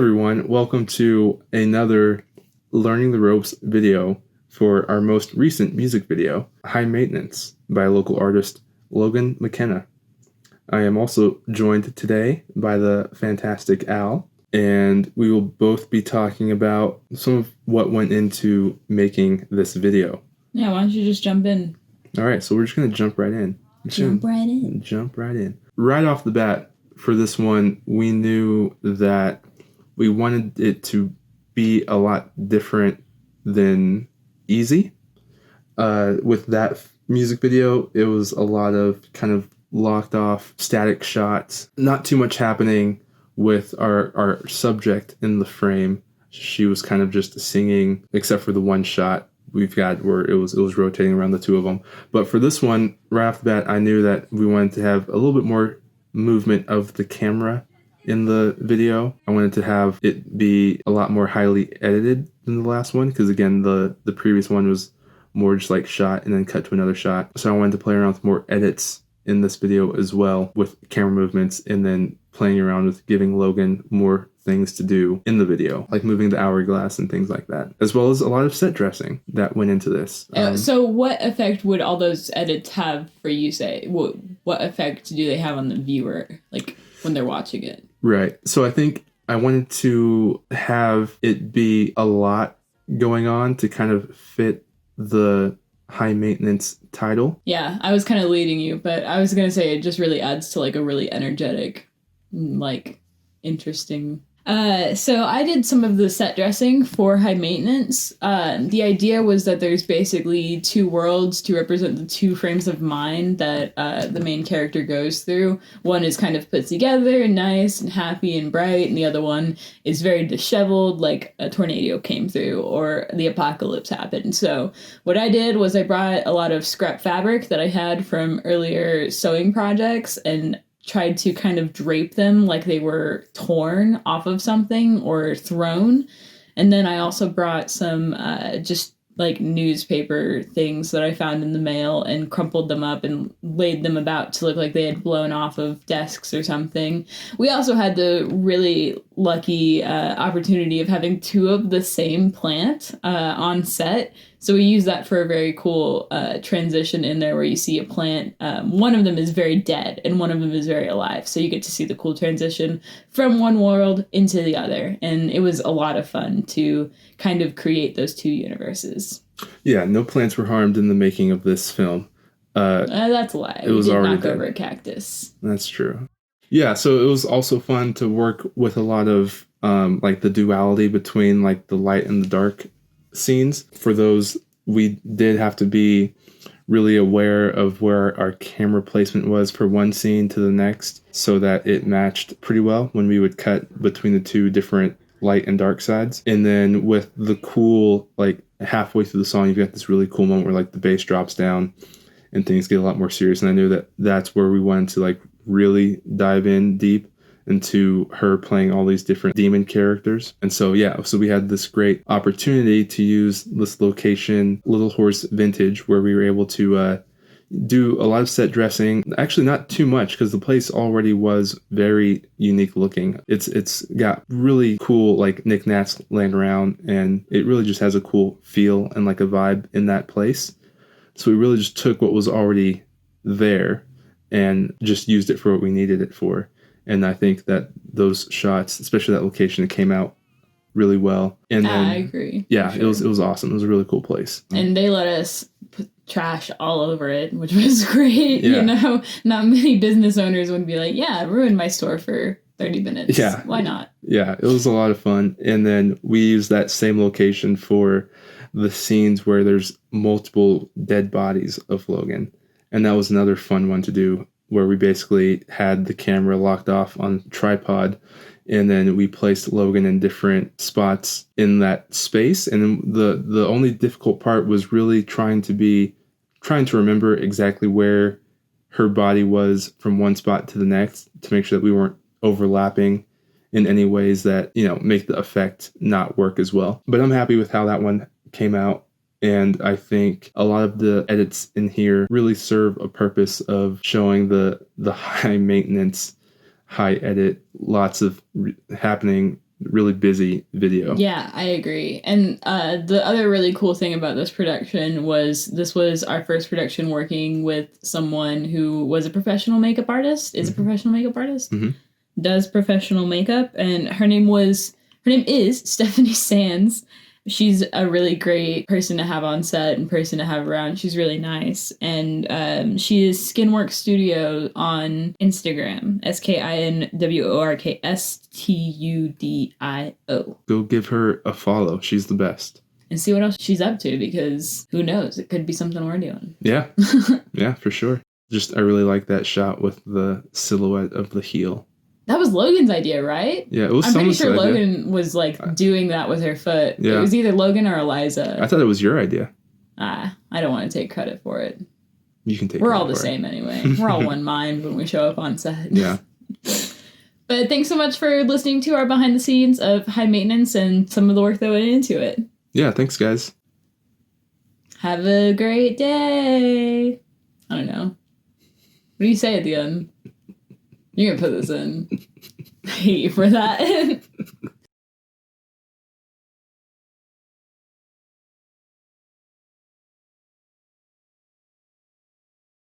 everyone. Welcome to another Learning the Ropes video for our most recent music video, High Maintenance, by local artist Logan McKenna. I am also joined today by the fantastic Al, and we will both be talking about some of what went into making this video. Yeah, why don't you just jump in? All right, so we're just going to jump right in. Jump right in. Right off the bat, for this one, we knew that we wanted it to be a lot different than easy. With that music video, it was a lot of kind of locked off static shots. Not too much happening with our subject in the frame. She was kind of just singing, except for the one shot we've got where it was rotating around the two of them. But for this one, right off the bat, I knew that we wanted to have a little bit more movement of the camera in the video. I wanted to have it be a lot more highly edited than the last one, because again, the previous one was more just like shot and then cut to another shot. So I wanted to play around with more edits in this video as well, with camera movements, and then playing around with giving Logan more things to do in the video, like moving the hourglass and things like that, as well as a lot of set dressing that went into this. So what effect would all those edits have for you, say? What effect do they have on the viewer, like when they're watching it? Right. So I think I wanted to have it be a lot going on to kind of fit the high maintenance title. Yeah, I was kind of leading you, but I was going to say it just really adds to like a really energetic, like interesting. So I did some of the set dressing for High Maintenance. The idea was that there's basically two worlds to represent the two frames of mind that the main character goes through. One is kind of put together, nice and happy and bright, and the other one is very disheveled, like a tornado came through or the apocalypse happened. So what I did was I brought a lot of scrap fabric that I had from earlier sewing projects and tried to kind of drape them like they were torn off of something or thrown. And then I also brought some just like newspaper things that I found in the mail and crumpled them up and laid them about to look like they had blown off of desks or something. We also had the really lucky opportunity of having two of the same plant on set. So we use that for a very cool transition in there where you see a plant. One of them is very dead and one of them is very alive. So you get to see the cool transition from one world into the other. And it was a lot of fun to kind of create those two universes. Yeah, no plants were harmed in the making of this film. That's a lie. It was we did already knock dead. over a cactus. That's true. Yeah, so it was also fun to work with a lot of like the duality between like the light and the dark scenes. For those, we did have to be really aware of where our camera placement was for one scene to the next so that it matched pretty well when we would cut between the two different light and dark sides. And then with the cool, like halfway through the song, you've got this really cool moment where like the bass drops down and things get a lot more serious. And I knew that that's where we wanted to like really dive in deep into her playing all these different demon characters. And so, yeah, so we had this great opportunity to use this location, Little Horse Vintage, where we were able to do a lot of set dressing. Actually, not too much, because the place already was very unique looking. It's got really cool like knickknacks laying around, and it really just has a cool feel and like a vibe in that place. So we really just took what was already there and just used it for what we needed it for. And I think that those shots, especially that location, it came out really well. And then, I agree. Yeah, sure. it was awesome. It was a really cool place. And they let us put trash all over it, which was great. Yeah. You know, not many business owners would be like, yeah, I ruined my store for 30 minutes. Yeah. Why not? Yeah, it was a lot of fun. And then we used that same location for the scenes where there's multiple dead bodies of Logan. And that was another fun one to do, where we basically had the camera locked off on tripod, and then we placed Logan in different spots in that space. And then the only difficult part was really trying to remember exactly where her body was from one spot to the next, to make sure that we weren't overlapping in any ways that, you know, make the effect not work as well. But I'm happy with how that one came out. And I think a lot of the edits in here really serve a purpose of showing the high maintenance, high edit, lots of happening really busy video. Yeah, I agree. And the other really cool thing about this production was this was our first production working with someone who was a professional makeup artist, is a professional makeup artist, does professional makeup, and her name is Stephanie Sands. She's a really great person to have on set and person to have around. She's really nice. And she is Skinwork Studio on Instagram. SKINWORKSTUDIO. Go give her a follow. She's the best. And see what else she's up to, because who knows? It could be something we're doing. Yeah. Yeah, for sure. I really like that shot with the silhouette of the heel. That was Logan's idea, right? Yeah, it was. I'm pretty sure idea. Logan was like doing that with her foot. Yeah. It was either Logan or Eliza. I thought it was your idea. I don't want to take credit for it. You can take. We're all the same anyway. We're all one mind when we show up on set. Yeah. But thanks so much for listening to our behind the scenes of High Maintenance and some of the work that went into it. Yeah, thanks, guys. Have a great day. I don't know. What do you say at the end? You're going to put this in. I hate you for that.